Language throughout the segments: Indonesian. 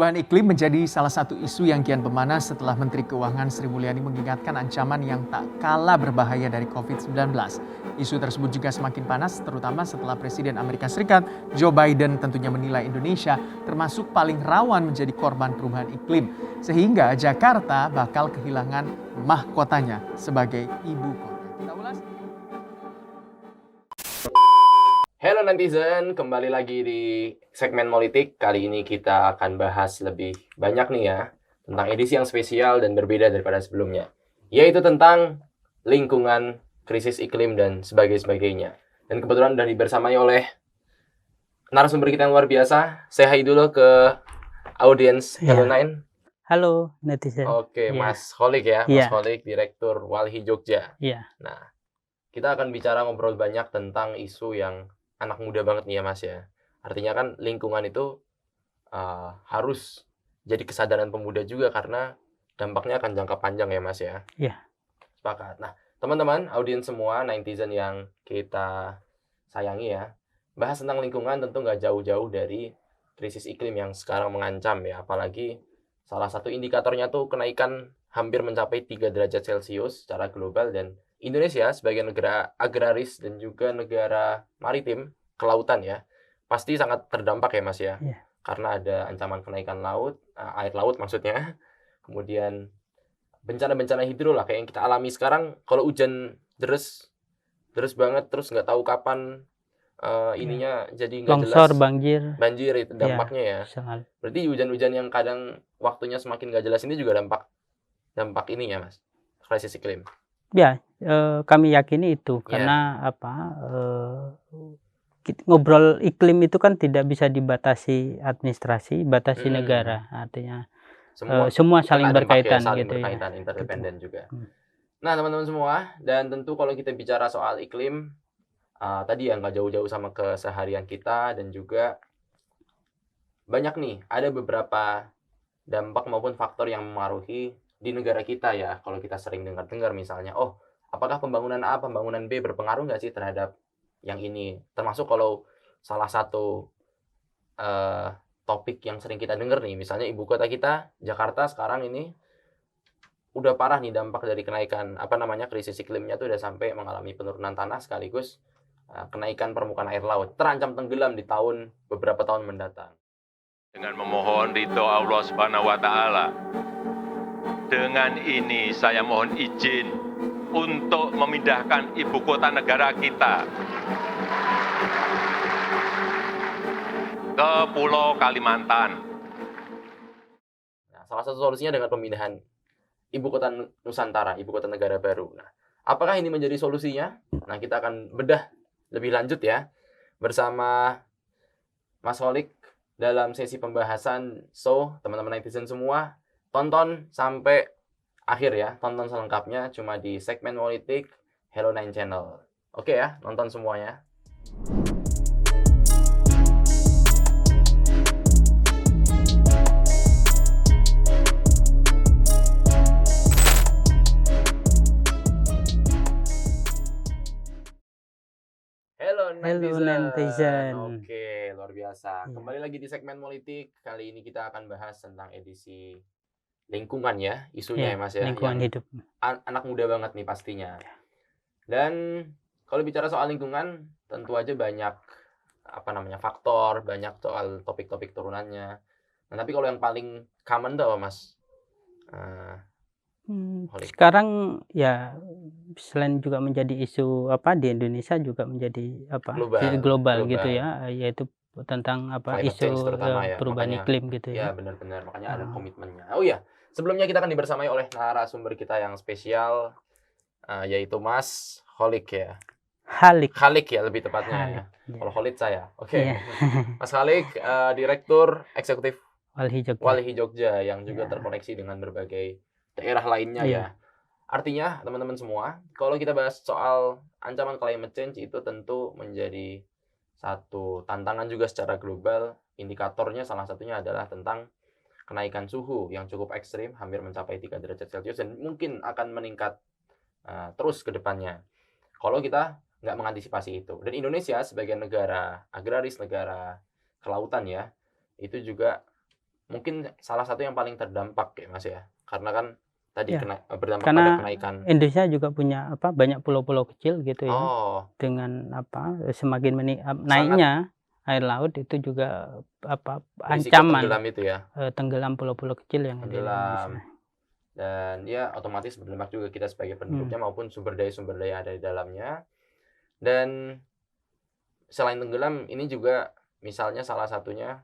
Perubahan iklim menjadi salah satu isu yang kian memanas setelah Menteri Keuangan Sri Mulyani mengingatkan ancaman yang tak kalah berbahaya dari COVID-19. Isu tersebut juga semakin panas terutama setelah Presiden Amerika Serikat Joe Biden tentunya menilai Indonesia termasuk paling rawan menjadi korban perubahan iklim. Sehingga Jakarta bakal kehilangan mahkotanya sebagai ibu kota. Kita ulas. Halo netizen, kembali lagi di segmen politik. Kali ini kita akan bahas lebih banyak nih ya tentang edisi yang spesial dan berbeda daripada sebelumnya, yaitu tentang lingkungan, krisis iklim dan sebagainya. Dan kebetulan sudah dibersamai oleh narasumber kita yang luar biasa. Say hi dulu ke audiens Hello Nine. Halo netizen. Oke, Mas Kholik ya, Mas Iya. Kholik, Direktur Walhi Jogja. Iya. Nah, kita akan bicara ngobrol banyak tentang isu yang anak muda banget nih ya Mas ya. Artinya kan lingkungan itu harus jadi kesadaran pemuda juga karena dampaknya akan jangka panjang ya Mas ya. Iya. Sepakat. Nah teman-teman, audiens semua, netizen yang kita sayangi ya, bahas tentang lingkungan tentu nggak jauh-jauh dari krisis iklim yang sekarang mengancam ya. Apalagi salah satu indikatornya tuh kenaikan hampir mencapai 3 derajat Celcius secara global, dan Indonesia sebagai negara agraris dan juga negara maritim, kelautan ya, pasti sangat terdampak ya Mas ya. Iya. Karena ada ancaman kenaikan laut, air laut maksudnya. Kemudian bencana-bencana hidro lah kayak yang kita alami sekarang. Kalau hujan deras banget terus nggak tahu kapan ininya jadi nggak jelas. Longsor, banjir itu dampaknya ya. Sangat. Berarti hujan-hujan yang kadang waktunya semakin nggak jelas ini juga dampak ini ya Mas, krisis iklim. Ya, kami yakini itu karena ngobrol iklim itu kan tidak bisa dibatasi administrasi, batasi negara. Artinya semua saling berkaitan gitu ya. Interdependen juga. Nah, teman-teman semua, dan tentu kalau kita bicara soal iklim tadi ya nggak jauh-jauh sama keseharian kita, dan juga banyak nih, ada beberapa dampak maupun faktor yang memengaruhi di negara kita ya. Kalau kita sering dengar misalnya, apakah pembangunan A, pembangunan B berpengaruh nggak sih terhadap yang ini? Termasuk kalau salah satu topik yang sering kita dengar nih, misalnya ibu kota kita, Jakarta sekarang ini udah parah nih dampak dari kenaikan krisis iklimnya tuh udah sampai mengalami penurunan tanah sekaligus kenaikan permukaan air laut, terancam tenggelam di beberapa tahun mendatang. Dengan memohon ridho Allah Subhanahu wa Ta'ala, dengan ini saya mohon izin untuk memindahkan ibu kota negara kita ke Pulau Kalimantan. Nah, salah satu solusinya dengan pemindahan ibu kota Nusantara, ibu kota negara baru. Nah, apakah ini menjadi solusinya? Nah, kita akan bedah lebih lanjut ya bersama Mas Kholik dalam sesi pembahasan. So, teman-teman netizen semua, tonton sampai akhir ya, tonton selengkapnya cuma di segmen politik Hello Nine Channel. Oke ya, nonton semuanya. Hello netizen. Oke, luar biasa. Kembali lagi di segmen politik. Kali ini kita akan bahas tentang edisi lingkungan ya, isunya ya Mas ya. Lingkungan hidup. Anak muda banget nih pastinya. Dan kalau bicara soal lingkungan, tentu aja banyak faktor, banyak soal topik-topik turunannya. Nah, tapi kalau yang paling common tuh apa Mas? Sekarang ya selain juga menjadi isu di Indonesia juga menjadi global gitu ya, yaitu tentang isu perubahan iklim gitu ya. Ya benar-benar, makanya ada komitmennya. Oh iya, sebelumnya kita akan dibersamai oleh narasumber kita yang spesial, yaitu Mas Kholik ya. Khalik ya lebih tepatnya. Kalau Kholik saya. Oke. Mas Khalik, Direktur Eksekutif Walhi Jogja yang juga terkoneksi dengan berbagai daerah lainnya ya. Artinya teman-teman semua, kalau kita bahas soal ancaman climate change itu tentu menjadi satu tantangan juga secara global. Indikatornya salah satunya adalah tentang kenaikan suhu yang cukup ekstrim, hampir mencapai 3 derajat Celcius, dan mungkin akan meningkat terus ke depannya kalau kita nggak mengantisipasi itu. Dan Indonesia sebagai negara agraris, negara kelautan ya, itu juga mungkin salah satu yang paling terdampak ya Mas ya. Karena kan tadi berdampak karena pada kenaikan. Indonesia juga punya banyak pulau-pulau kecil gitu ya. Oh, Dengan semakin naiknya air laut itu juga risiko ancaman tenggelam itu ya. tenggelam pulau-pulau kecil yang ada di Indonesia. Tenggelam. Dan ya otomatis berdampak juga kita sebagai penduduknya maupun sumber daya ada di dalamnya. Dan selain tenggelam, ini juga misalnya salah satunya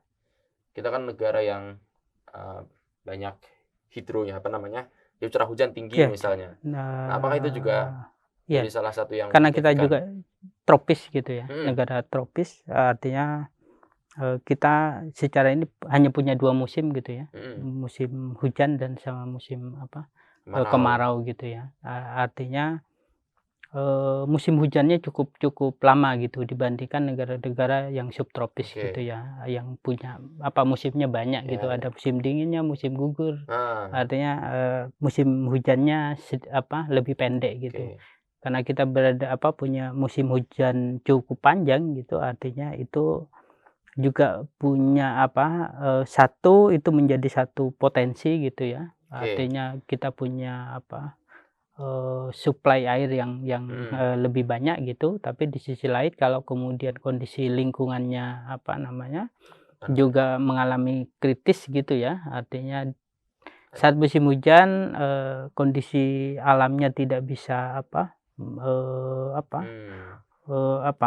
kita kan negara yang banyak hidronya, curah hujan tinggi misalnya. Nah, apakah itu juga jadi salah satu yang karena kita juga tropis gitu ya, negara tropis, artinya kita secara ini hanya punya 2 musim gitu ya, musim hujan dan sama musim kemarau gitu ya. Artinya musim hujannya cukup lama gitu dibandingkan negara-negara yang subtropis gitu ya, yang punya musimnya banyak gitu. Ada musim dinginnya, musim gugur. Artinya musim hujannya lebih pendek gitu. Karena kita punya musim hujan cukup panjang gitu, artinya itu juga punya satu itu menjadi satu potensi gitu ya. Artinya kita punya suplai air yang lebih banyak gitu, tapi di sisi lain kalau kemudian kondisi lingkungannya juga mengalami kritis gitu ya, artinya saat musim hujan kondisi alamnya tidak bisa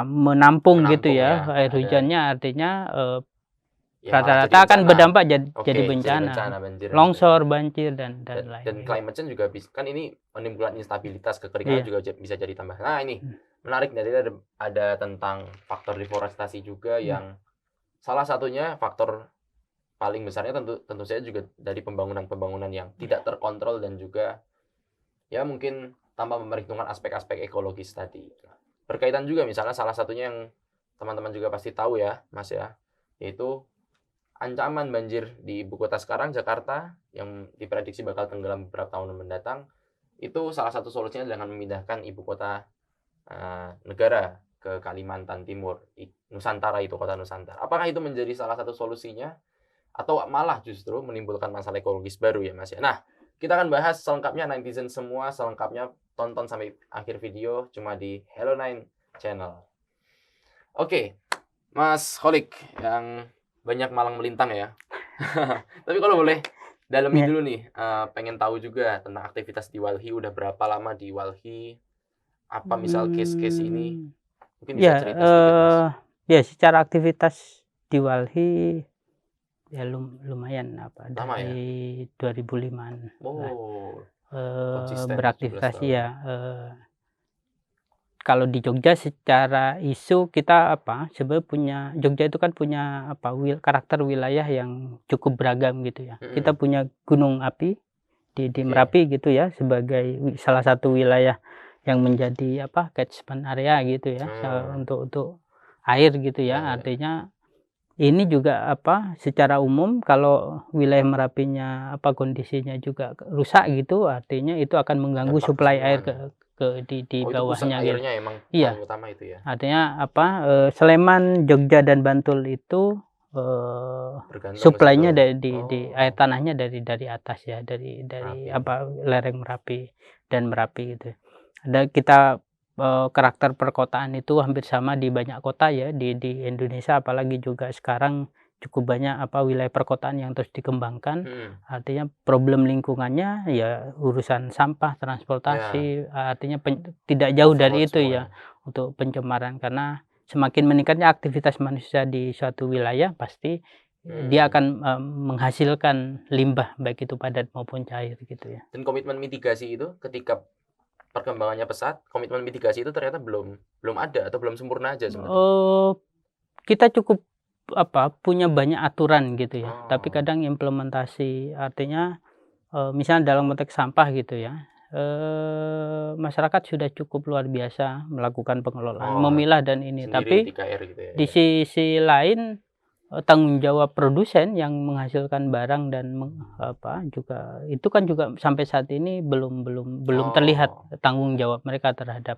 menampung gitu ya air hujannya, artinya rata-rata akan berdampak jadi bencana, longsor, banjir dan lain-lain. Dan climate change juga kan ini menimbulkan instabilitas, kekeringan juga bisa jadi tambah. Nah, ini menarik, jadi ada tentang faktor deforestasi juga yang salah satunya faktor paling besarnya tentu saja juga dari pembangunan yang tidak terkontrol dan juga ya mungkin tanpa memperhitungkan aspek-aspek ekologis tadi. Berkaitan juga misalnya salah satunya yang teman-teman juga pasti tahu ya Mas ya, yaitu ancaman banjir di ibu kota sekarang, Jakarta, yang diprediksi bakal tenggelam beberapa tahun mendatang. Itu salah satu solusinya dengan memindahkan ibu kota negara ke Kalimantan Timur, Nusantara, itu kota Nusantara. Apakah itu menjadi salah satu solusinya atau malah justru menimbulkan masalah ekologis baru ya Mas ya? Nah, kita akan bahas selengkapnya, netizen semua selengkapnya tonton sampai akhir video cuma di Hello9 channel. Oke, Mas Kholik yang banyak malang melintang ya. Tapi kalau boleh dalami dulu nih, pengen tahu juga tentang aktivitas di Walhi. Udah berapa lama di Walhi? Apa misal case-case ini? Mungkin bisa cerita sedikit Mas. Ya, secara aktivitas di Walhi ya lumayan lama dari 2005-an. Konsisten beraktivitas ya. Kalau di Jogja secara isu kita sebenarnya Jogja itu kan punya karakter wilayah yang cukup beragam gitu ya. Kita punya gunung api di Merapi gitu ya, sebagai salah satu wilayah yang menjadi catchment area gitu ya, untuk air gitu ya. Artinya ini juga secara umum kalau wilayah Merapinya kondisinya juga rusak gitu, artinya itu akan mengganggu suplai air di bawahnya gitu. Emang utama itu ya. Artinya Sleman, Jogja dan Bantul itu suplainya di air tanahnya dari atas ya, dari lereng Merapi dan Merapi gitu. Ada kita karakter perkotaan itu hampir sama di banyak kota ya di Indonesia, apalagi juga sekarang cukup banyak wilayah perkotaan yang terus dikembangkan. Artinya problem lingkungannya ya urusan sampah, transportasi, artinya tidak jauh dari itu ya untuk pencemaran, karena semakin meningkatnya aktivitas manusia di suatu wilayah pasti dia akan menghasilkan limbah baik itu padat maupun cair gitu ya. Dan komitmen mitigasi itu ketika perkembangannya pesat, komitmen mitigasi itu ternyata belum ada atau belum sempurna aja sebenarnya. Kita cukup punya banyak aturan gitu ya, tapi kadang implementasi, artinya misalnya dalam konteks sampah gitu ya, masyarakat sudah cukup luar biasa melakukan pengelolaan, memilah dan ini, tapi gitu ya, di sisi lain tanggung jawab produsen yang menghasilkan barang dan juga itu kan juga sampai saat ini belum terlihat tanggung jawab mereka terhadap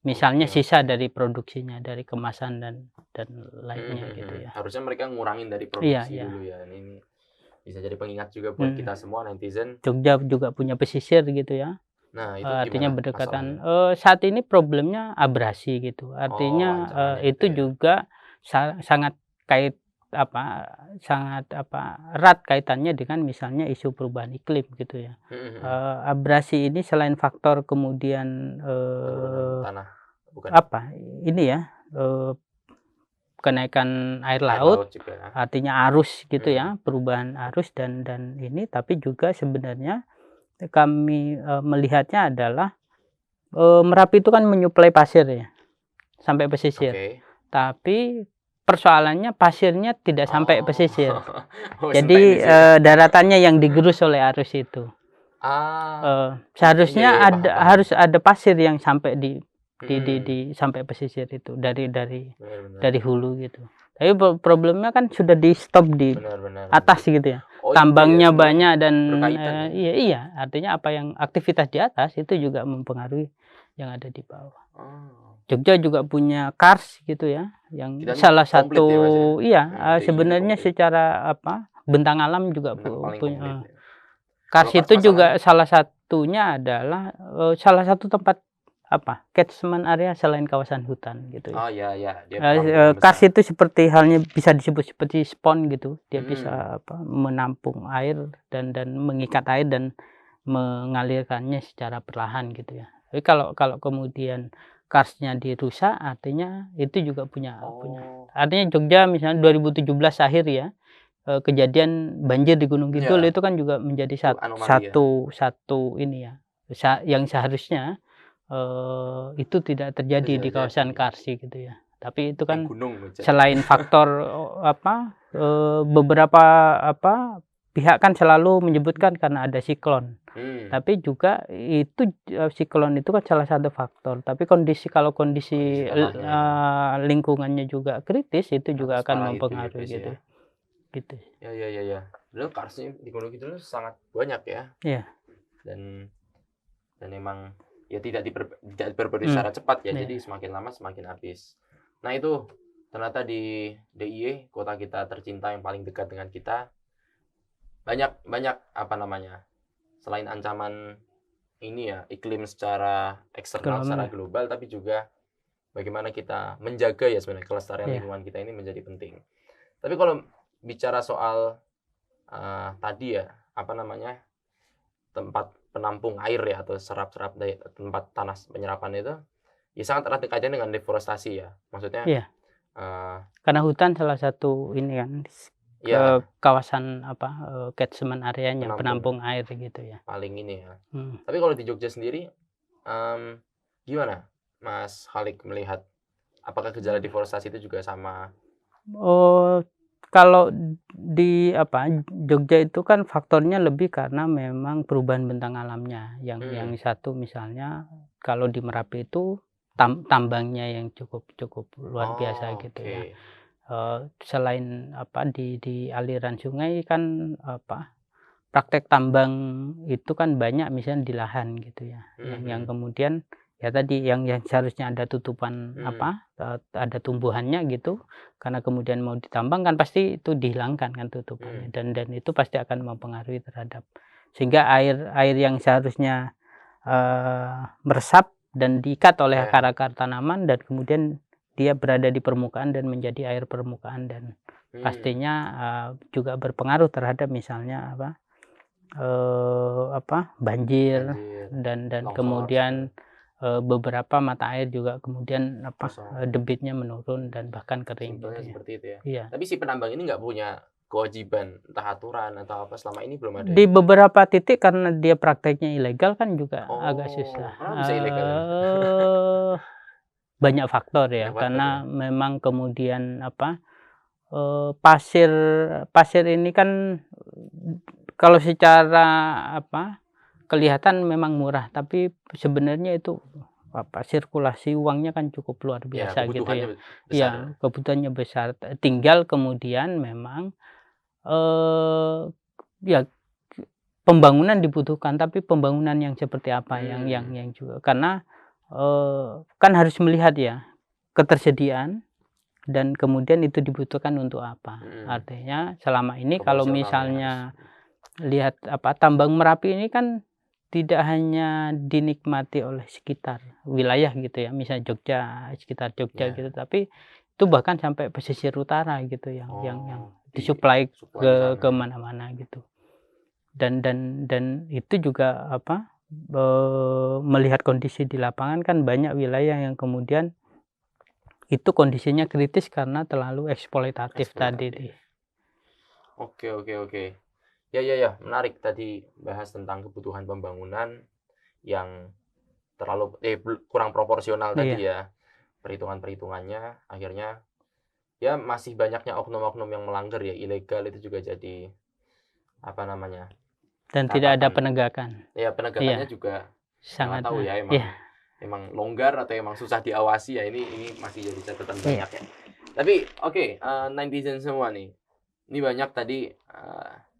misalnya sisa dari produksinya, dari kemasan dan lainnya gitu ya. Harusnya mereka ngurangin dari produksi dulu ya. Bisa jadi pengingat juga buat kita semua netizen. Jogja juga punya pesisir gitu ya. Nah, itu artinya gimana berdekatan. masalahnya? Saat ini problemnya abrasi gitu. Artinya itu gitu ya. juga sangat erat kaitannya dengan misalnya isu perubahan iklim gitu ya. Abrasi ini selain faktor kemudian tanah, bukan? ini ya, kenaikan air laut juga. Artinya arus gitu ya, perubahan arus dan ini, tapi juga sebenarnya kami melihatnya adalah Merapi itu kan menyuplai pasir ya sampai pesisir. Tapi persoalannya pasirnya tidak sampai pesisir. Jadi daratannya yang digerus oleh arus itu. Seharusnya harus ada pasir yang sampai di sampai pesisir itu dari hulu gitu. Tapi problemnya kan sudah di stop di atas gitu ya. Tambangnya banyak dan iya, artinya apa yang aktivitas di atas itu juga mempengaruhi yang ada di bawah. Jogja juga punya kars gitu ya, yang salah satu sebenarnya secara bentang alam juga punya. Kars itu juga salah satunya adalah salah satu tempat catchment area selain kawasan hutan gitu ya. Kars itu seperti halnya bisa disebut seperti spon gitu. Dia bisa menampung air dan mengikat air dan mengalirkannya secara perlahan gitu ya. Tapi kalau kemudian karsnya dirusak, artinya itu juga punya. Artinya Jogja misalnya 2017 akhir ya, kejadian banjir di Gunung Kidul itu kan juga menjadi satu ini ya, yang seharusnya itu tidak terjadi di kawasan karsi gitu ya. Tapi itu kan selain faktor beberapa pihak kan selalu menyebutkan karena ada siklon. Tapi juga itu siklon itu kan salah satu faktor. Tapi kalau kondisi lingkungannya juga kritis, itu juga akan mempengaruhi gitu. Gitu. Ya. Lalu karsnya di Gunung Kidul sangat banyak ya. Iya. Dan memang ya tidak diperbarui secara cepat ya. Jadi semakin lama semakin habis. Nah, itu ternyata di DIY, kota kita tercinta yang paling dekat dengan kita, banyak selain ancaman ini ya, iklim secara eksternal, secara global, tapi juga bagaimana kita menjaga ya sebenarnya kelestarian lingkungan kita ini menjadi penting. Tapi kalau bicara soal tadi ya, tempat penampung air ya, atau serap-serap dari tempat tanah penyerapan itu ya sangat erat kaitannya dengan deforestasi ya. Maksudnya karena hutan salah satu ini kan kawasan catchment areanya, penampung air gitu ya. Paling ini ya. Tapi kalau di Jogja sendiri gimana Mas Khalik melihat, apakah gejala deforestasi itu juga sama? Kalau di Jogja itu kan faktornya lebih karena memang perubahan bentang alamnya. Yang satu misalnya kalau di Merapi itu tambangnya yang cukup luar biasa gitu ya. Selain di aliran sungai kan praktek tambang itu kan banyak misalnya di lahan gitu ya. Yang kemudian ya tadi yang seharusnya ada tutupan ada tumbuhannya gitu, karena kemudian mau ditambang kan pasti itu dihilangkan kan tutupannya, dan itu pasti akan mempengaruhi terhadap, sehingga air yang seharusnya meresap dan diikat oleh akar-akar tanaman dan kemudian dia berada di permukaan dan menjadi air permukaan, dan pastinya juga berpengaruh terhadap misalnya banjir dan kemudian beberapa mata air juga kemudian debitnya menurun dan bahkan kering gitu ya. Seperti itu ya. Iya. Tapi si penambang ini nggak punya kewajiban entah aturan atau apa, selama ini belum ada. Di beberapa titik karena dia prakteknya ilegal kan juga agak susah. Bisa ilegal? Banyak faktor ya, karena memang kemudian pasir ini kan kalau secara kelihatan memang murah, tapi sebenarnya itu sirkulasi uangnya kan cukup luar biasa gitu ya. Iya, kebutuhannya besar. Tinggal kemudian memang pembangunan dibutuhkan, tapi pembangunan yang seperti apa yang juga, karena kan harus melihat ya ketersediaan, dan kemudian itu dibutuhkan untuk apa. Artinya selama ini kalau misalnya lihat tambang Merapi ini kan tidak hanya dinikmati oleh sekitar wilayah gitu ya, misalnya Jogja, sekitar Jogja gitu, tapi itu bahkan sampai pesisir utara gitu yang disuplai ke mana-mana gitu. Dan itu juga melihat kondisi di lapangan kan banyak wilayah yang kemudian itu kondisinya kritis karena terlalu eksploitatif. Tadi. Oke. Ya, menarik tadi bahas tentang kebutuhan pembangunan yang terlalu kurang proporsional tadi ya. Perhitungannya akhirnya ya masih banyaknya oknum-oknum yang melanggar ya, ilegal itu juga jadi dan tidak ada penegakan. Ya, penegakannya juga sangat tahu ya emang longgar atau emang susah diawasi ya, ini masih jadi catatan banyak ya. Tapi netizen semua nih. Ini banyak tadi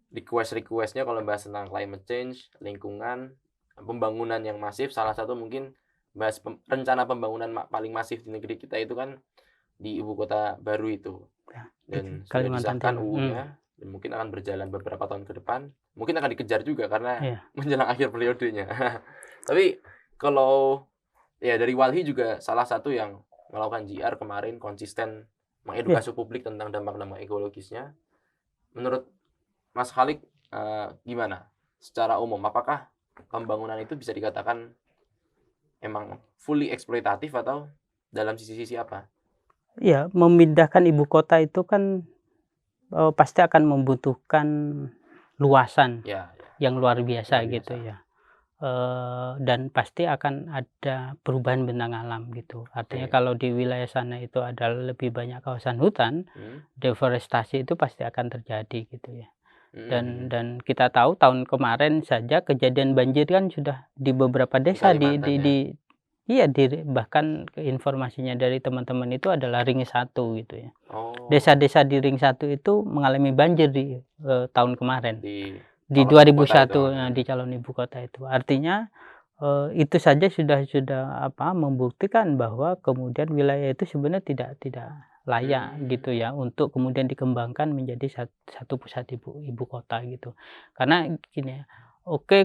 request-requestnya kalau bahas tentang climate change, lingkungan, pembangunan yang masif. Salah satu mungkin bahas rencana pembangunan paling masif di negeri kita itu kan di ibu kota baru itu. Dan sudah disahkan UU-nya dan mungkin akan berjalan beberapa tahun ke depan. Mungkin akan dikejar juga karena menjelang akhir periodenya. Tapi kalau dari Walhi juga salah satu yang melakukan JR kemarin konsisten mengedukasi publik tentang dampak-dampak ekologisnya. Menurut Mas Khalik gimana? Secara umum, apakah pembangunan itu bisa dikatakan emang fully eksploitatif atau dalam sisi-sisi apa? Ya, memindahkan ibu kota itu kan pasti akan membutuhkan luasan yang luar biasa gitu ya. Dan pasti akan ada perubahan bentang alam gitu. Artinya kalau di wilayah sana itu ada lebih banyak kawasan hutan, deforestasi itu pasti akan terjadi gitu ya. Dan kita tahu tahun kemarin saja kejadian banjir kan sudah di beberapa desa bahkan informasinya dari teman-teman itu adalah ring 1 gitu ya. Desa-desa di ring 1 itu mengalami banjir di tahun kemarin. Di 2001 di calon ibu kota itu. Artinya itu saja sudah membuktikan bahwa kemudian wilayah itu sebenarnya tidak layak gitu ya untuk kemudian dikembangkan menjadi satu pusat ibu kota gitu. Karena gini ya,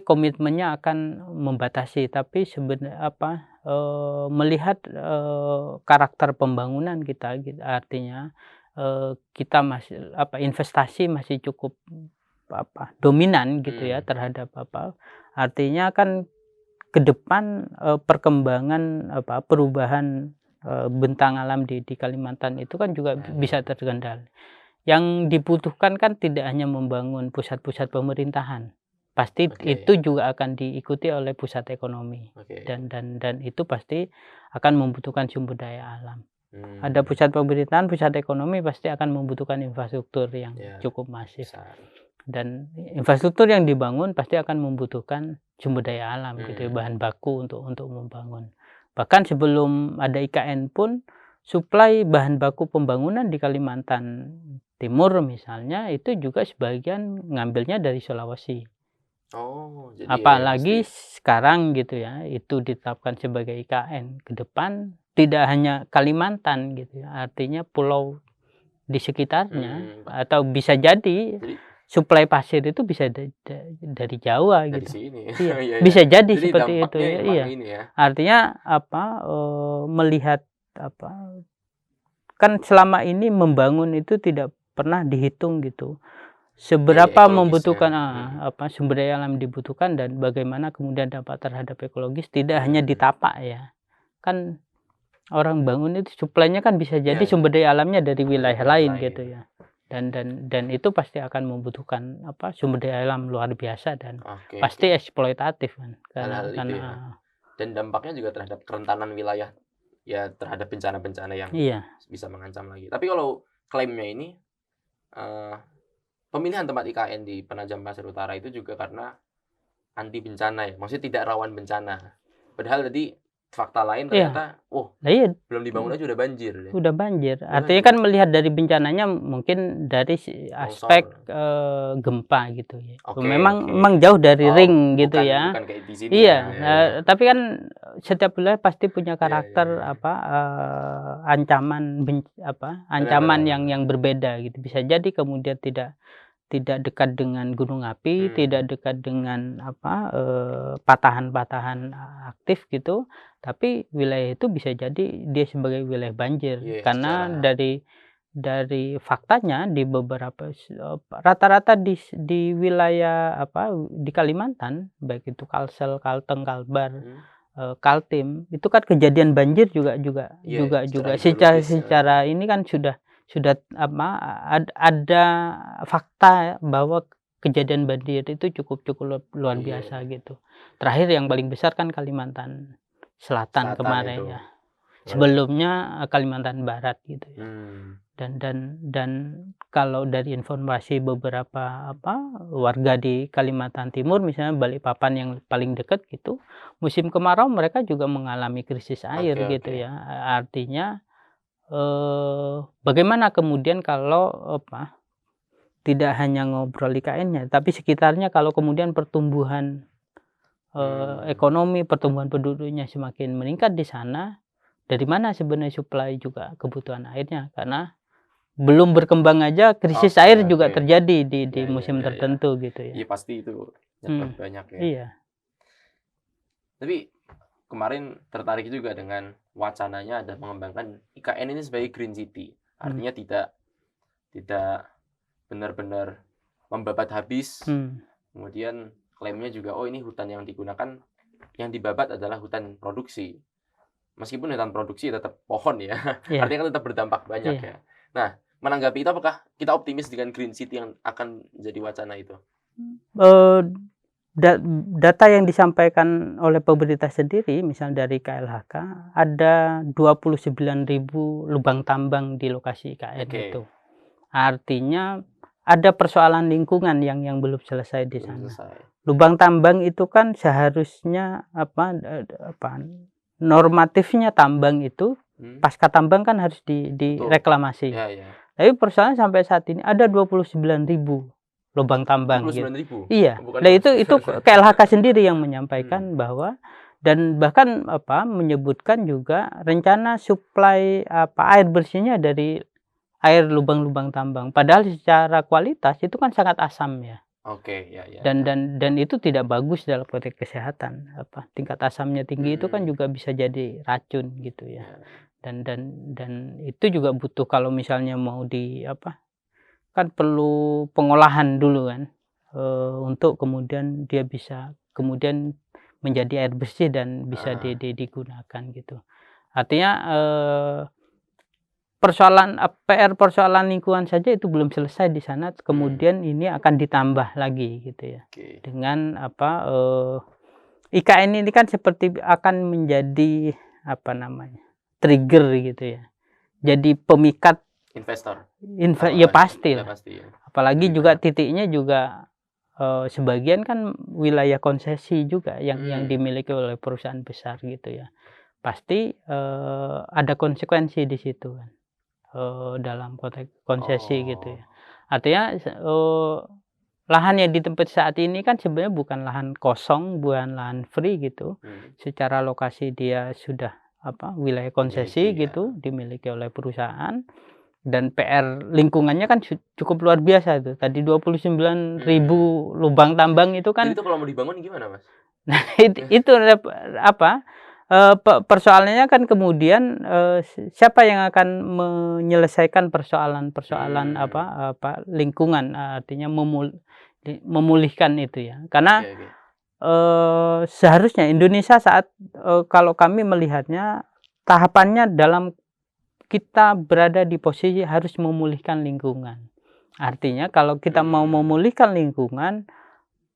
komitmennya akan membatasi, tapi sebenarnya melihat karakter pembangunan kita gitu, artinya kita masih investasi masih cukup dominan gitu ya terhadap artinya kan ke depan perkembangan perubahan bentang alam di Kalimantan itu kan juga bisa terkendali. Yang dibutuhkan kan tidak hanya membangun pusat-pusat pemerintahan, pasti itu juga akan diikuti oleh pusat ekonomi dan itu pasti akan membutuhkan sumber daya alam. Ada pusat pemerintahan, pusat ekonomi pasti akan membutuhkan infrastruktur yang cukup masif. Dan infrastruktur yang dibangun pasti akan membutuhkan sumber daya alam gitu ya, bahan baku untuk membangun. Bahkan sebelum ada IKN pun suplai bahan baku pembangunan di Kalimantan Timur misalnya itu juga sebagian ngambilnya dari Sulawesi. Jadi apalagi sekarang gitu ya, itu ditetapkan sebagai IKN. Ke depan tidak hanya Kalimantan gitu ya, artinya pulau di sekitarnya atau bisa jadi suplai pasir itu bisa dari Jawa dari gitu. Sini. Bisa jadi seperti itu ya. Artinya melihat kan selama ini membangun itu tidak pernah dihitung gitu. Seberapa membutuhkan sumber daya alam dibutuhkan dan bagaimana kemudian dampak terhadap ekologis tidak hanya ditapak ya. Kan orang bangun itu suplainya kan bisa jadi sumber daya alamnya dari wilayah lain gitu ya. Dan itu pasti akan membutuhkan sumber daya alam luar biasa dan pasti eksploitatif kan karena dan dampaknya juga terhadap kerentanan wilayah ya, terhadap bencana-bencana yang bisa mengancam lagi. Tapi kalau klaimnya ini pemilihan tempat IKN di Penajam Pasir Utara itu juga karena anti bencana ya, maksudnya tidak rawan bencana. Padahal tadi fakta lain ternyata, belum dibangun aja udah banjir. Udah banjir. Artinya kan melihat dari bencananya mungkin dari aspek gempa gitu ya. Memang jauh dari ring gitu ya. Bukan kayak di sini. Iya. Tapi kan setiap wilayah pasti punya karakter ancaman yang berbeda gitu. Bisa jadi kemudian tidak dekat dengan gunung api, tidak dekat dengan patahan-patahan aktif gitu, tapi wilayah itu bisa jadi dia sebagai wilayah banjir karena dari faktanya di beberapa rata-rata di wilayah di Kalimantan, baik itu Kalsel, Kalteng, Kalbar, Kaltim, itu kan kejadian banjir juga secara ini kan sudah ada fakta bahwa kejadian banjir itu cukup luar biasa gitu. Terakhir yang paling besar kan Kalimantan Selatan kemarin itu. Ya. Sebelumnya Kalimantan Barat gitu ya. Dan kalau dari informasi beberapa warga di Kalimantan Timur, misalnya Balikpapan yang paling dekat gitu, musim kemarau mereka juga mengalami krisis air gitu ya. Artinya bagaimana kemudian kalau tidak hanya ngobrol IKN-nya, tapi sekitarnya kalau kemudian pertumbuhan ekonomi, pertumbuhan penduduknya semakin meningkat di sana, dari mana sebenarnya supply juga kebutuhan airnya? Karena belum berkembang aja krisis air juga terjadi di musim tertentu gitu ya. Iya pasti itu banyak ya. Iya. Tapi kemarin tertarik juga dengan wacananya ada mengembangkan IKN ini sebagai green city. Artinya tidak benar-benar membabat habis. Kemudian klaimnya juga ini hutan yang digunakan, yang dibabat adalah hutan produksi. Meskipun hutan produksi tetap pohon ya. Artinya kan tetap berdampak banyak ya. Nah, menanggapi itu apakah kita optimis dengan green city yang akan jadi wacana itu? Data yang disampaikan oleh pemerintah sendiri, misalnya dari KLHK, ada 29.000 lubang tambang di lokasi IKN itu. Artinya ada persoalan lingkungan yang belum selesai di sana. Lubang tambang itu kan seharusnya normatifnya tambang itu pasca tambang kan harus direklamasi. Tapi persoalannya sampai saat ini ada 29.000 lubang tambang. 29.000? Iya. Nah itu KLHK sendiri yang menyampaikan bahwa, dan bahkan menyebutkan juga rencana suplai air bersihnya dari air lubang-lubang tambang. Padahal secara kualitas itu kan sangat asam ya. Dan itu tidak bagus dalam konteks kesehatan. Tingkat asamnya tinggi itu kan juga bisa jadi racun gitu ya. Dan itu juga butuh, kalau misalnya mau kan perlu pengolahan dulu kan, untuk kemudian dia bisa kemudian menjadi air bersih dan bisa digunakan gitu. Artinya persoalan lingkungan saja itu belum selesai di sana, kemudian ini akan ditambah lagi gitu ya. Dengan IKN ini kan seperti akan menjadi trigger gitu ya. Jadi pemikat investor. Ya pasti lah. Apalagi juga titiknya juga sebagian kan wilayah konsesi juga yang dimiliki oleh perusahaan besar gitu ya. Pasti ada konsekuensi di situ kan. Dalam konteks konsesi gitu ya. Artinya lahan yang ditempati saat ini kan sebenarnya bukan lahan kosong, bukan lahan free gitu. Secara lokasi dia sudah wilayah konsesi gitu, dimiliki oleh perusahaan, dan PR lingkungannya kan cukup luar biasa itu. Tadi 29.000 lubang tambang itu kan. Jadi itu kalau mau dibangun gimana, Mas? Nah, itu persoalannya kan kemudian siapa yang akan menyelesaikan persoalan lingkungan, artinya memulihkan itu ya. Karena seharusnya Indonesia saat kalau kami melihatnya tahapannya dalam kita berada di posisi harus memulihkan lingkungan. Artinya kalau kita mau memulihkan lingkungan,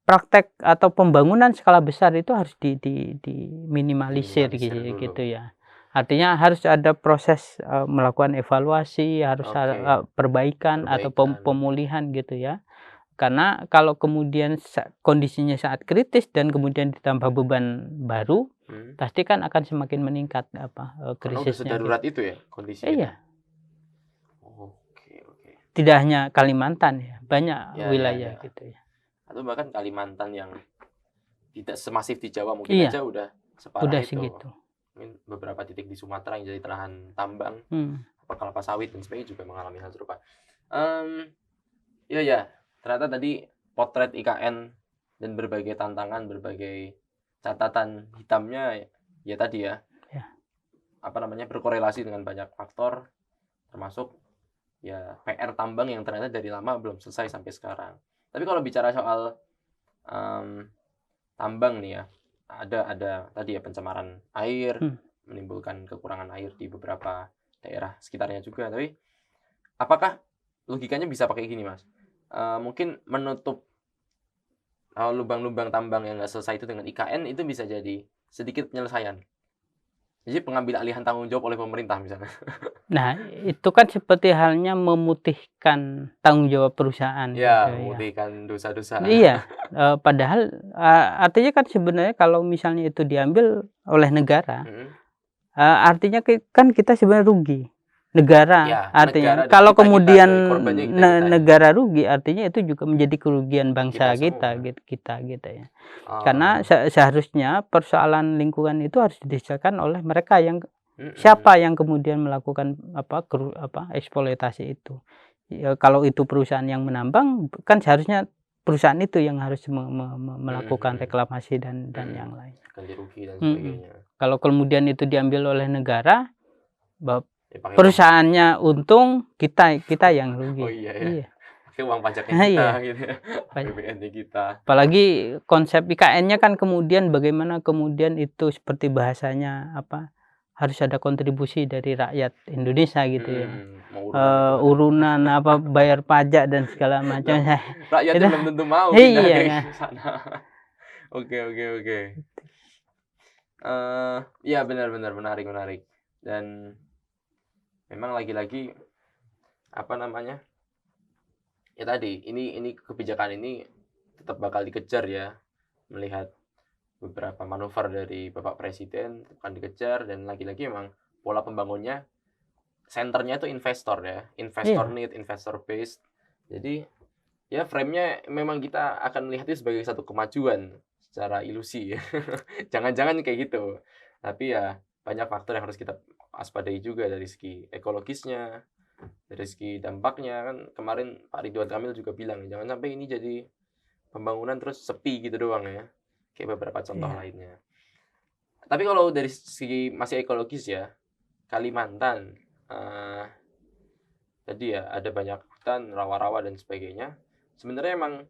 praktek atau pembangunan skala besar itu harus diminimalisir gitu ya. Artinya harus ada proses melakukan evaluasi, harus ada perbaikan atau pemulihan gitu ya. Karena kalau kemudian kondisinya saat kritis dan kemudian ditambah beban baru, pasti kan akan semakin meningkat krisisnya. Karena udah sedarurat itu ya kondisinya. Iya. Oke. Tidak hanya Kalimantan ya, banyak wilayah gitu ya. Atau bahkan Kalimantan yang tidak semasif di Jawa mungkin aja udah separah itu. Segitu. Mungkin beberapa titik di Sumatera yang jadi lahan tambang, kelapa sawit dan sebagainya juga mengalami hal serupa. Ternyata tadi potret IKN dan berbagai tantangan, berbagai catatan hitamnya ya tadi ya. Berkorelasi dengan banyak faktor, termasuk ya PR tambang yang ternyata dari lama belum selesai sampai sekarang. Tapi kalau bicara soal tambang nih ya, ada tadi ya pencemaran air, menimbulkan kekurangan air di beberapa daerah sekitarnya juga. Tapi apakah logikanya bisa pakai gini, Mas? Mungkin menutup lubang-lubang tambang yang nggak selesai itu dengan IKN itu bisa jadi sedikit penyelesaian. Jadi pengambil alihan tanggung jawab oleh pemerintah misalnya. Nah, itu kan seperti halnya memutihkan tanggung jawab perusahaan. Ya, memutihkan dosa-dosa. Iya, padahal artinya kan sebenarnya kalau misalnya itu diambil oleh negara, artinya kan kita sebenarnya rugi. Negara, artinya negara, kalau kemudian negara rugi, artinya itu juga menjadi kerugian bangsa kita gitu ya. Karena seharusnya persoalan lingkungan itu harus diselesaikan oleh mereka yang siapa yang kemudian melakukan eksploitasi itu. Ya, kalau itu perusahaan yang menambang, kan seharusnya perusahaan itu yang harus melakukan reklamasi dan yang lain. Ganti rugi dan sebagainya. Kalau kemudian itu diambil oleh negara, perusahaannya untung, kita yang rugi. Oh iya. Pakai uang pajaknya kita gitu ya. BPN kita. Apalagi konsep IKN-nya kan kemudian bagaimana kemudian itu seperti bahasanya harus ada kontribusi dari rakyat Indonesia gitu ya. Urunan bayar pajak dan segala macam. Rakyat belum tentu mau pindah ke sana. Oke. Iya benar menarik. Dan memang lagi-lagi ya tadi ini kebijakan ini tetap bakal dikejar ya, melihat beberapa manuver dari Bapak Presiden akan dikejar, dan lagi-lagi memang pola pembangunnya senternya itu investor ya, need, investor based. Jadi ya frame-nya memang kita akan melihat itu sebagai satu kemajuan secara ilusi ya. Jangan-jangan kayak gitu. Tapi ya banyak faktor yang harus kita waspadai juga dari segi ekologisnya, dari segi dampaknya. Kan kemarin Pak Ridwan Kamil juga bilang jangan sampai ini jadi pembangunan terus sepi gitu doang ya, kayak beberapa contoh lainnya. Tapi kalau dari segi masih ekologis ya, Kalimantan tadi ya ada banyak hutan, rawa-rawa dan sebagainya. Sebenarnya emang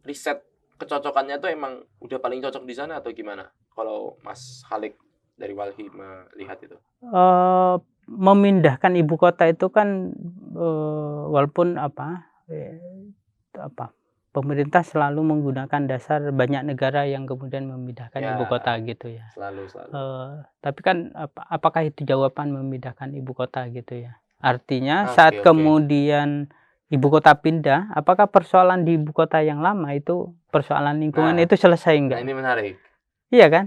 riset kecocokannya tuh emang udah paling cocok di sana atau gimana? Kalau Mas Khalik dari Walhi melihat itu? Memindahkan ibu kota itu kan walaupun pemerintah selalu menggunakan dasar banyak negara yang kemudian memindahkan ibu kota gitu ya. Selalu. Tapi kan apakah itu jawaban memindahkan ibu kota gitu ya? Artinya saat kemudian ibu kota pindah, apakah persoalan di ibu kota yang lama itu persoalan lingkungan itu selesai enggak? Nah, ini menarik. Iya kan?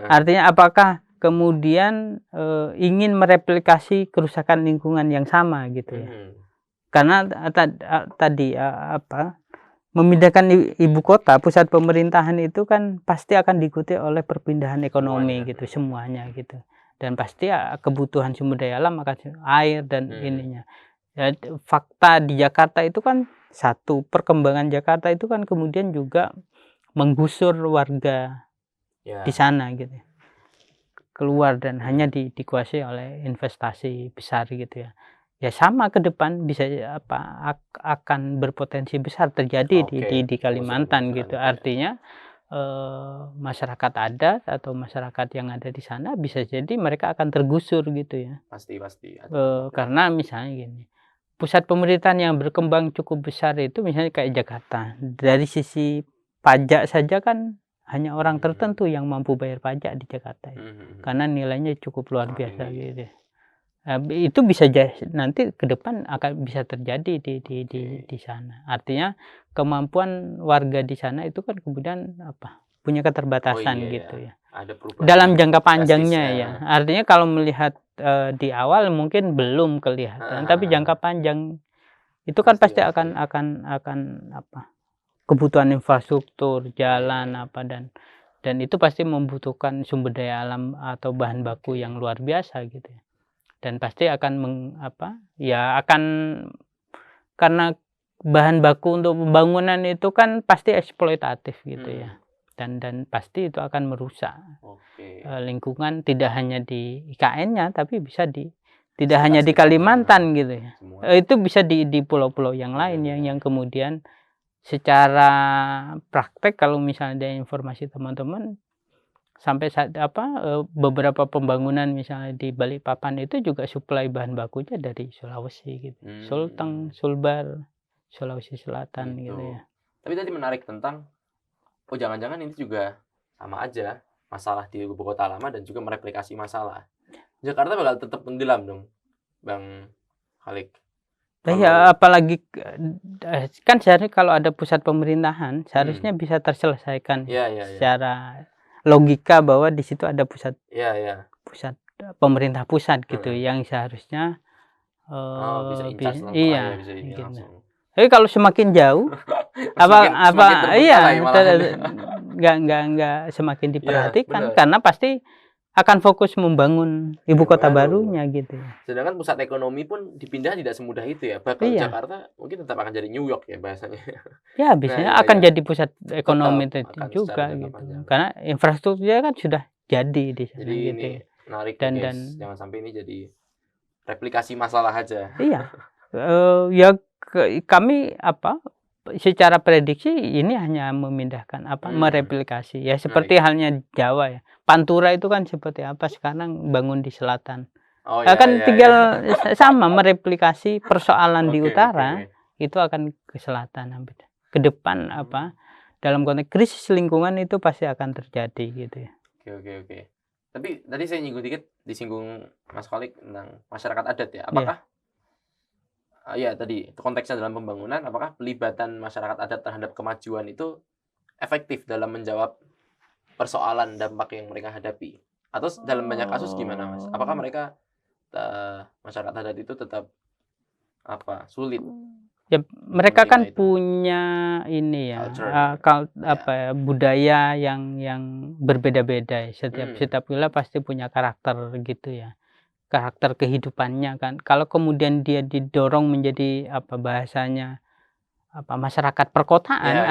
Artinya apakah kemudian ingin mereplikasi kerusakan lingkungan yang sama gitu ya? Karena tadi memindahkan ibu kota, pusat pemerintahan itu kan pasti akan diikuti oleh perpindahan ekonomi semuanya gitu. Dan pasti kebutuhan sumber daya alam akan air dan ininya. Ya, fakta di Jakarta itu kan perkembangan Jakarta itu kan kemudian juga menggusur warga di sana gitu. Keluar dan hanya dikuasai oleh investasi besar gitu ya. Ya sama ke depan bisa akan berpotensi besar terjadi di Kalimantan gitu. Artinya masyarakat adat atau masyarakat yang ada di sana bisa jadi mereka akan tergusur gitu ya. Pasti. Karena misalnya gini, pusat pemerintahan yang berkembang cukup besar itu misalnya kayak Jakarta. Dari sisi pajak saja kan hanya orang tertentu yang mampu bayar pajak di Jakarta ya. Karena nilainya cukup luar biasa gitu. Itu bisa nanti ke depan akan bisa terjadi di sana. Artinya kemampuan warga di sana itu kan kemudian punya keterbatasan gitu ya. Ada perubahan Dalam jangka panjangnya ya. Artinya kalau melihat di awal mungkin belum kelihatan, tapi jangka panjang itu kan pasti akan kebutuhan infrastruktur, jalan dan itu pasti membutuhkan sumber daya alam atau bahan baku yang luar biasa gitu ya. Dan pasti akan karena bahan baku untuk pembangunan itu kan pasti eksploitatif gitu ya. Dan pasti itu akan merusak lingkungan, tidak hanya di IKN-nya tapi bisa tidak hanya di Kalimantan gitu ya. Itu bisa di pulau-pulau yang lain yang kemudian secara praktek kalau misalnya ada informasi teman-teman sampai saat beberapa pembangunan misalnya di Balikpapan itu juga suplai bahan bakunya dari Sulawesi gitu. Sulteng, Sulbar, Sulawesi Selatan gitu ya. Tapi tadi menarik tentang jangan-jangan ini juga sama aja masalah di ibu kota lama dan juga mereplikasi masalah. Jakarta bakal tetap tenggelam dong, Bang Khalik. Ya, apalagi kan seharusnya kalau ada pusat pemerintahan seharusnya bisa terselesaikan secara logika bahwa di situ ada pusat pemerintah pusat gitu yang seharusnya bisa incas langsung bisa ini gitu. Langsung. Tapi kalau semakin jauh nggak semakin diperhatikan karena pasti akan fokus membangun ibu kota barunya gitu. Sedangkan pusat ekonomi pun dipindah tidak semudah itu ya. Bahkan Jakarta mungkin tetap akan jadi New York ya bahasanya. Ya, biasanya akan jadi pusat ekonomi juga gitu. Karena infrastrukturnya kan sudah jadi di sana. Jadi gitu. Ini menarik dan jangan sampai ini jadi replikasi masalah aja. Iya. Kami secara prediksi ini hanya memindahkan mereplikasi ya seperti halnya Jawa ya. Pantura itu kan seperti apa sekarang bangun di selatan. Tinggal sama mereplikasi persoalan di utara itu akan ke selatan ke depan dalam konteks krisis lingkungan itu pasti akan terjadi gitu ya. Oke. Tapi tadi saya disinggung Mas Khalik tentang masyarakat adat ya. Apakah tadi konteksnya dalam pembangunan, apakah pelibatan masyarakat adat terhadap kemajuan itu efektif dalam menjawab persoalan dampak yang mereka hadapi? Atau dalam banyak kasus gimana, Mas? Apakah mereka masyarakat adat itu tetap sulit? Ya, mereka kan punya ini ya, budaya yang berbeda-beda. Setiap wilayah pasti punya karakter gitu ya. Karakter kehidupannya kan. Kalau kemudian dia didorong menjadi bahasanya masyarakat perkotaan,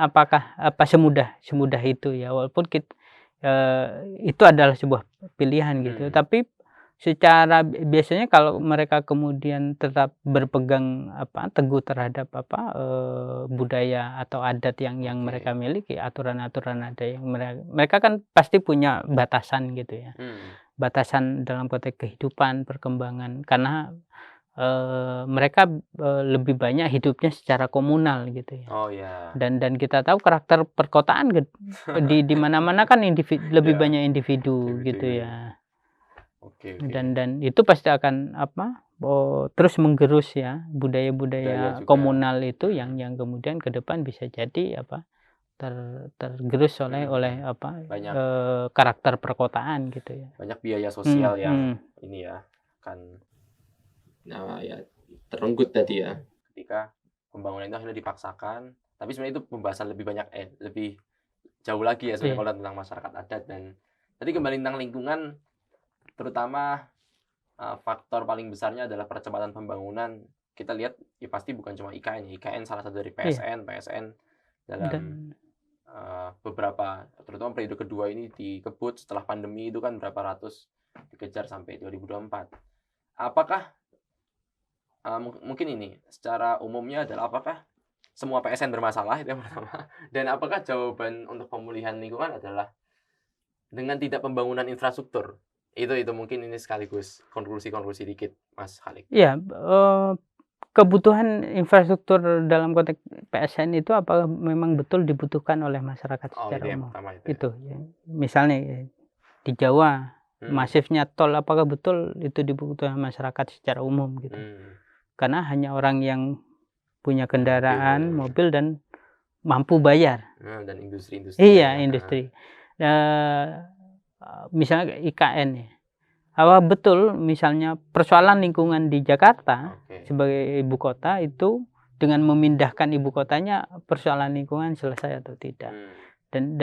apakah semudah itu ya, walaupun itu adalah sebuah pilihan gitu. Tapi secara biasanya kalau mereka kemudian tetap berpegang teguh terhadap budaya atau adat yang mereka miliki, aturan-aturan ada yang mereka kan pasti punya batasan gitu ya. Batasan dalam konteks kehidupan, perkembangan, karena mereka lebih banyak hidupnya secara komunal gitu ya. Dan kita tahu karakter perkotaan di mana-mana kan lebih banyak individu gitu ya. Dan itu pasti akan terus menggerus ya budaya-budaya komunal itu yang kemudian ke depan bisa jadi tergerus oleh karakter perkotaan gitu ya. Banyak biaya sosial yang ini ya kan terenggut tadi ya ketika pembangunan itu akhirnya dipaksakan. Tapi sebenarnya itu pembahasan lebih banyak lebih jauh lagi ya sebenarnya kalau tentang masyarakat adat. Dan tadi kembali tentang lingkungan, terutama faktor paling besarnya adalah percepatan pembangunan. Kita lihat ya pasti bukan cuma IKN. IKN salah satu dari PSN dalam beberapa, terutama periode kedua ini dikebut setelah pandemi itu kan berapa ratus dikejar sampai 2024. Apakah mungkin ini secara umumnya adalah apakah semua PSN bermasalah, itu yang pertama, dan apakah jawaban untuk pemulihan lingkungan adalah dengan tidak pembangunan infrastruktur? Itu mungkin ini sekaligus konklusi dikit, Mas Khalik. Iya, kebutuhan infrastruktur dalam konteks PSN itu apakah memang betul dibutuhkan oleh masyarakat secara umum? Itu ya. Misalnya di Jawa masifnya tol, apakah betul itu dibutuhkan masyarakat secara umum gitu. Karena hanya orang yang punya kendaraan, mobil dan mampu bayar. Dan industri-industri. Iya, industri. Misalnya IKN ya. Betul, misalnya persoalan lingkungan di Jakarta sebagai ibu kota itu dengan memindahkan ibu kotanya persoalan lingkungan selesai atau tidak. Dan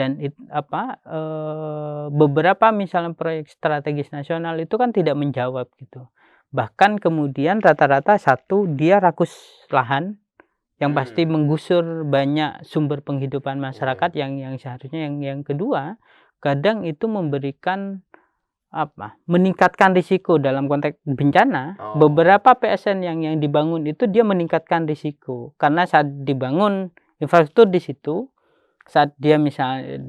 beberapa misalnya proyek strategis nasional itu kan tidak menjawab gitu. Bahkan kemudian rata-rata satu, dia rakus lahan yang pasti menggusur banyak sumber penghidupan masyarakat yang seharusnya. Yang kedua, kadang itu memberikan meningkatkan risiko dalam konteks bencana. Beberapa PSN yang dibangun itu dia meningkatkan risiko karena saat dibangun infrastruktur di situ, saat dia misal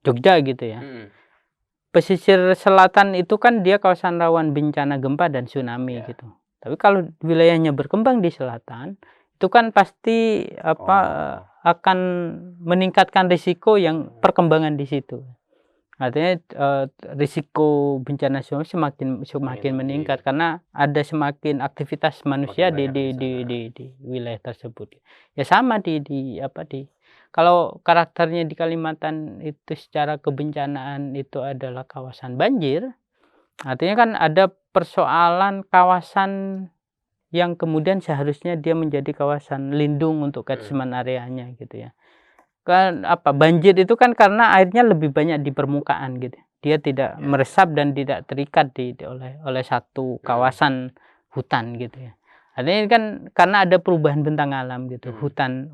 Jogja gitu ya, pesisir selatan itu kan dia kawasan rawan bencana gempa dan tsunami gitu. Tapi kalau wilayahnya berkembang di selatan, itu kan pasti akan meningkatkan risiko yang perkembangan di situ. Artinya risiko bencana tsunami semakin meningkat karena ada semakin aktivitas manusia di wilayah tersebut. Ya sama kalau karakternya di Kalimantan itu secara kebencanaan itu adalah kawasan banjir, artinya kan ada persoalan kawasan yang kemudian seharusnya dia menjadi kawasan lindung untuk catchment areanya gitu ya. Kan banjir itu kan karena airnya lebih banyak di permukaan gitu. Dia tidak meresap dan tidak terikat oleh satu kawasan hutan gitu ya. Artinya kan karena ada perubahan bentang alam gitu. Hutan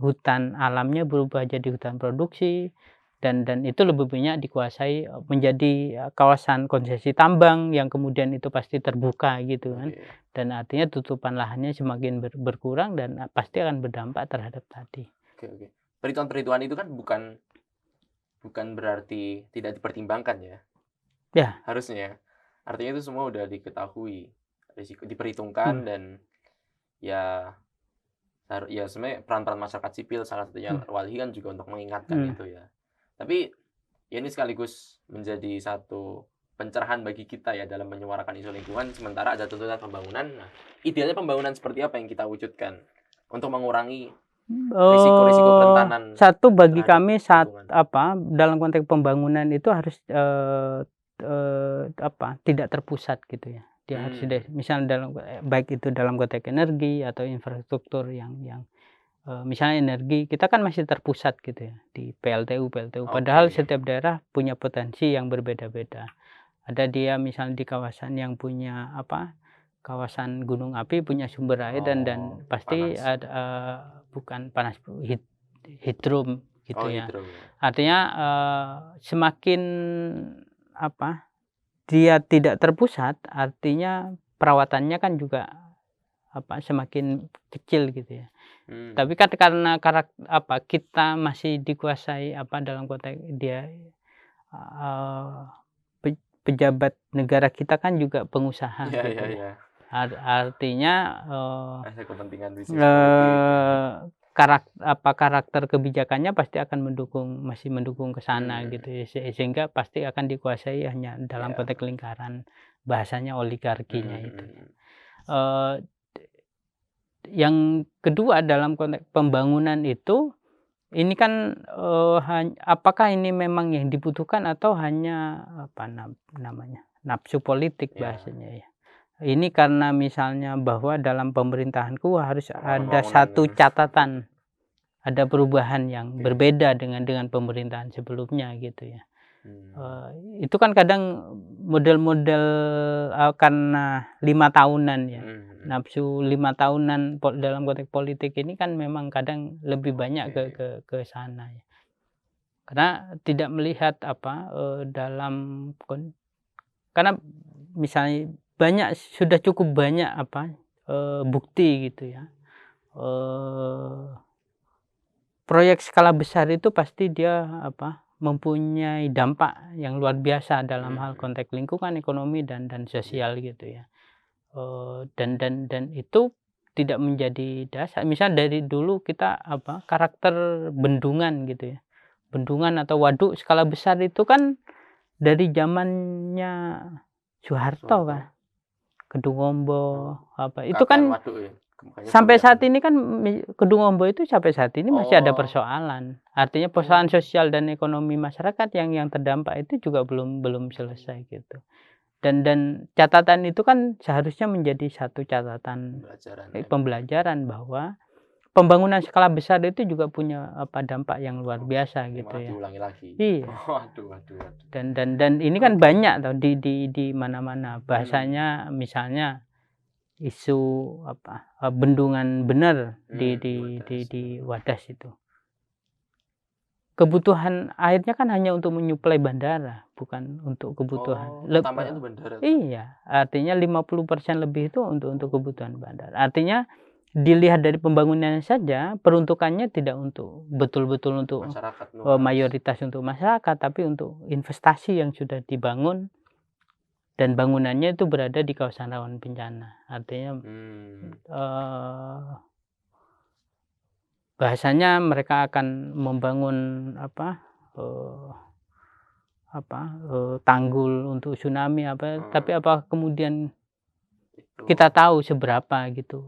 alamnya berubah jadi hutan produksi dan itu lebih banyak dikuasai menjadi kawasan konsesi tambang yang kemudian itu pasti terbuka gitu kan. Dan artinya tutupan lahannya semakin berkurang dan pasti akan berdampak terhadap tadi. Perhitungan-perhitungan itu kan bukan berarti tidak dipertimbangkan ya. Ya. Harusnya. Artinya itu semua udah diketahui, risiko diperhitungkan dan ya sebenarnya peran-peran masyarakat sipil salah satunya Walhi kan juga untuk mengingatkan itu ya. Tapi ya ini sekaligus menjadi satu pencerahan bagi kita ya dalam menyuarakan isu lingkungan sementara ada tuntutan pembangunan. Nah, idealnya pembangunan seperti apa yang kita wujudkan untuk mengurangi risiko-risiko kerentanan. Satu bagi kami dalam konteks pembangunan itu harus tidak terpusat gitu ya. Dia harus misalnya baik itu dalam konteks energi atau infrastruktur yang misalnya energi kita kan masih terpusat gitu ya di PLTU. Padahal setiap daerah punya potensi yang berbeda-beda. Ada dia misalnya di kawasan yang punya kawasan gunung api punya sumber air dan pasti ada bukan panas hidrom gitu ya. Artinya semakin dia tidak terpusat artinya perawatannya kan juga semakin kecil gitu ya. Tapi kan karena kita masih dikuasai dalam konteks dia pejabat negara kita kan juga pengusaha gitu. Artinya kepentingan karakter kebijakannya pasti akan masih mendukung ke sana gitu ya. Sehingga pasti akan dikuasai hanya dalam konteks lingkaran bahasanya oligarkinya itu. Yang kedua dalam konteks pembangunan itu ini kan apakah ini memang yang dibutuhkan atau hanya nafsu politik bahasanya ya. Ini karena misalnya bahwa dalam pemerintahanku harus ada satu catatan, ada perubahan yang berbeda dengan pemerintahan sebelumnya gitu ya. Itu kan kadang model-model karena 5 tahunan ya, nafsu 5 tahunan dalam konteks politik ini kan memang kadang lebih banyak ke sana ya. Karena tidak melihat karena misalnya sudah cukup banyak bukti gitu ya. Proyek skala besar itu pasti dia mempunyai dampak yang luar biasa dalam hal konteks lingkungan, ekonomi dan sosial gitu ya. Dan itu tidak menjadi dasar. Misalnya dari dulu kita karakter bendungan gitu ya. Bendungan atau waduk skala besar itu kan dari zamannya Soeharto kan, Kedungombo apa itu kan sampai saat ini kan Kedungombo itu sampai saat ini masih ada persoalan. Artinya persoalan sosial dan ekonomi masyarakat yang terdampak itu juga belum selesai gitu. Dan catatan itu kan seharusnya menjadi satu catatan pembelajaran bahwa pembangunan skala besar itu juga punya dampak yang luar biasa gitu ya. Diulangi lagi. Iya. Waduh. Dan ini kan banyak tau di mana-mana bahasanya, misalnya isu bendungan bener di Wadas itu. Kebutuhan airnya kan hanya untuk menyuplai bandara, bukan untuk kebutuhan. Tambahnya itu bandara. Iya, artinya 50% lebih itu untuk kebutuhan bandara. Artinya dilihat dari pembangunannya saja, peruntukannya tidak untuk betul-betul untuk masyarakat, mayoritas untuk masyarakat, tapi untuk investasi yang sudah dibangun dan bangunannya itu berada di kawasan rawan bencana. Artinya bahasanya mereka akan membangun tanggul untuk tsunami tapi apa kemudian kita tahu seberapa gitu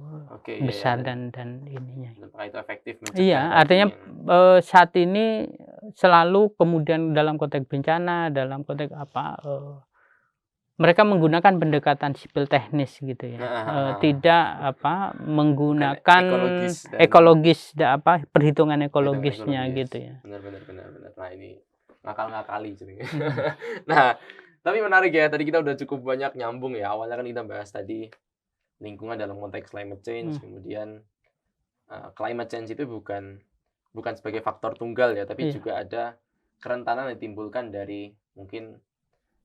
besar dan ininya. Itu efektif. Iya, artinya saat ini selalu kemudian dalam konteks bencana, dalam konteks mereka menggunakan pendekatan sipil teknis gitu ya, tidak menggunakan ekologis perhitungan ekologisnya gitu ya. Benar. Nah ini ngakali. Nah tapi menarik ya, tadi kita udah cukup banyak nyambung ya. Awalnya kan kita bahas tadi lingkungan dalam konteks climate change, kemudian climate change itu bukan sebagai faktor tunggal ya, tapi juga ada kerentanan yang ditimbulkan dari mungkin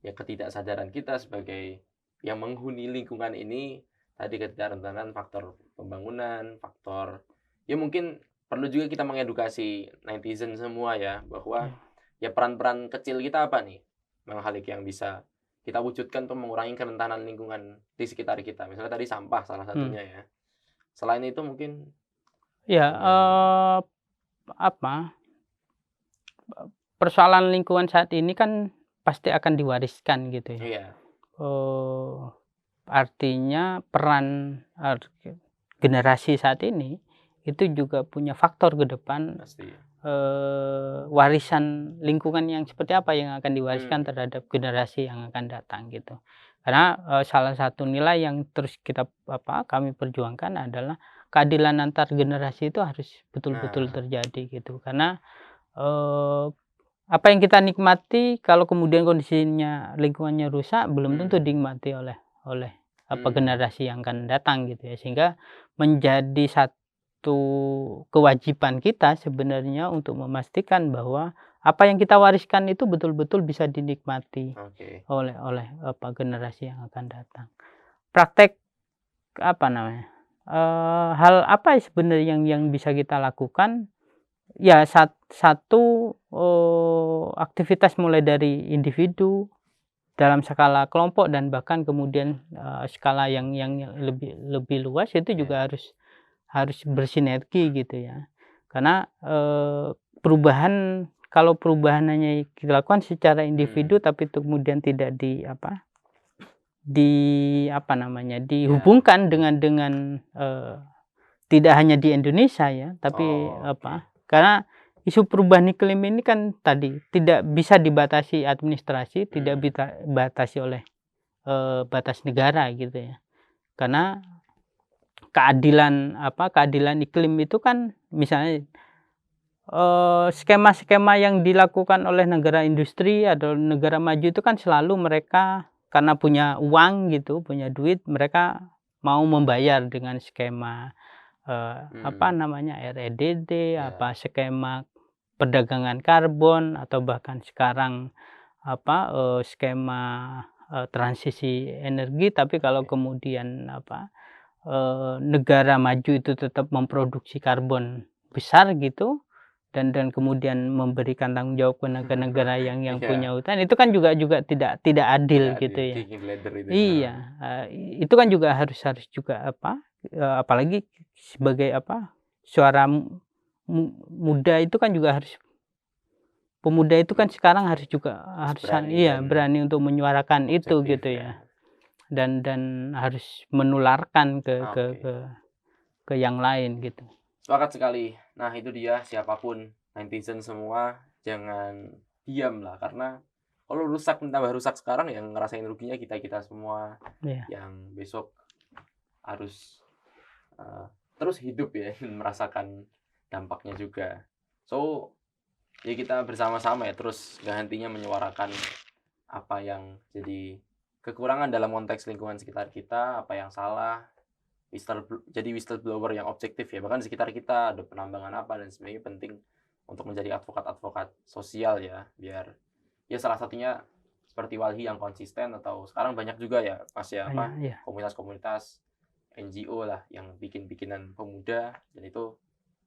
ya ketidaksadaran kita sebagai yang menghuni lingkungan ini. Tadi ketidakrentanan faktor pembangunan, faktor ya mungkin perlu juga kita mengedukasi netizen semua ya, bahwa ya peran-peran kecil kita apa nih Bang Halik yang bisa kita wujudkan untuk mengurangi kerentanan lingkungan di sekitar kita. Misalnya tadi sampah salah satunya ya. Selain itu mungkin ya persoalan lingkungan saat ini kan pasti akan diwariskan gitu ya. Iya. Artinya peran generasi saat ini itu juga punya faktor ke depan. Pasti. Warisan lingkungan yang seperti apa yang akan diwariskan terhadap generasi yang akan datang gitu. Karena salah satu nilai yang terus kami perjuangkan adalah keadilan antar generasi itu harus betul-betul terjadi gitu. Karena apa yang kita nikmati kalau kemudian kondisinya lingkungannya rusak belum tentu dinikmati oleh generasi yang akan datang gitu ya. Sehingga menjadi satu kewajiban kita sebenarnya untuk memastikan bahwa apa yang kita wariskan itu betul-betul bisa dinikmati oleh generasi yang akan datang. Praktek hal apa sebenarnya yang bisa kita lakukan? Ya satu aktivitas mulai dari individu dalam skala kelompok dan bahkan kemudian skala yang lebih luas itu juga harus bersinergi gitu ya. Karena kalau perubahan hanya kita lakukan secara individu tapi kemudian tidak dihubungkan dengan tidak hanya di Indonesia ya, tapi karena isu perubahan iklim ini kan tadi tidak bisa dibatasi administrasi, tidak dibatasi oleh batas negara gitu ya. Karena keadilan iklim itu kan misalnya skema-skema yang dilakukan oleh negara industri atau negara maju itu kan selalu mereka karena punya uang gitu, punya duit, mereka mau membayar dengan skema REDD, skema perdagangan karbon atau bahkan sekarang skema transisi energi. Tapi kalau kemudian negara maju itu tetap memproduksi karbon besar gitu dan kemudian memberikan tanggung jawab ke negara-negara yang punya hutan, itu kan juga tidak adil gitu ya. Iya, itu kan juga harus juga apalagi sebagai suara muda itu kan juga harus pemuda itu kan sekarang harus berani berani untuk menyuarakan itu gitu ya. Dan harus menularkan ke yang lain gitu. Sepakat sekali. Nah, itu dia, siapapun netizen semua jangan diam lah, karena kalau tambah rusak sekarang, yang ngerasain ruginya kita semua. Yang besok harus terus hidup ya, merasakan dampaknya juga. So, ya kita bersama-sama ya terus gak hentinya menyuarakan apa yang jadi kekurangan dalam konteks lingkungan sekitar kita, apa yang salah, jadi whistleblower yang objektif ya. Bahkan di sekitar kita ada penambangan apa dan sebagainya, penting untuk menjadi advokat sosial ya, biar ya salah satunya seperti Walhi yang konsisten, atau sekarang banyak juga ya Mas ya, komunitas-komunitas NGO lah yang bikin-bikinan pemuda, dan itu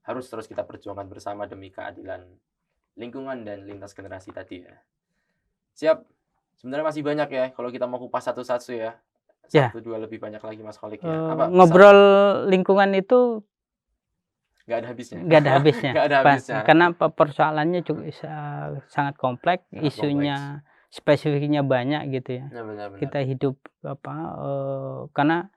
harus terus kita perjuangkan bersama demi keadilan lingkungan dan lintas generasi tadi ya. Siap. Sebenarnya masih banyak ya kalau kita mau kupas satu-satu ya. Satu dua lebih banyak lagi Mas Kholik ya. Ngobrol lingkungan itu nggak ada habisnya. Nggak ada habisnya. Nggak ada habisnya. Karena persoalannya juga sangat kompleks, isunya spesifiknya banyak gitu ya. Benar. Kita hidup karena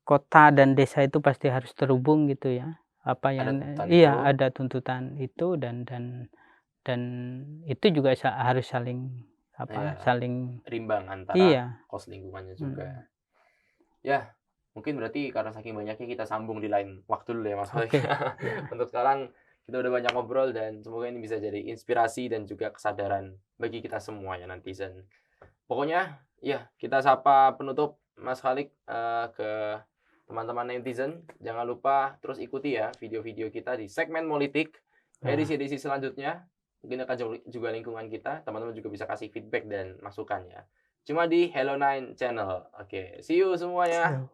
kota dan desa itu pasti harus terhubung gitu ya. Ada tuntutan itu dan itu juga harus saling rimbang antara kos lingkungannya juga. Ya, mungkin berarti karena saking banyaknya kita sambung di lain waktu dulu ya Mas Kholik. Untuk sekarang kita udah banyak ngobrol, dan semoga ini bisa jadi inspirasi dan juga kesadaran bagi kita semua ya netizen. Pokoknya ya, kita sapa penutup Mas Kholik ke teman-teman netizen. Jangan lupa terus ikuti ya video-video kita di segmen politik edisi-edisi selanjutnya. Mungkin akan juga lingkungan kita. Teman-teman juga bisa kasih feedback dan masukan ya. Cuma di Hello 9 Channel. Oke, see you semuanya.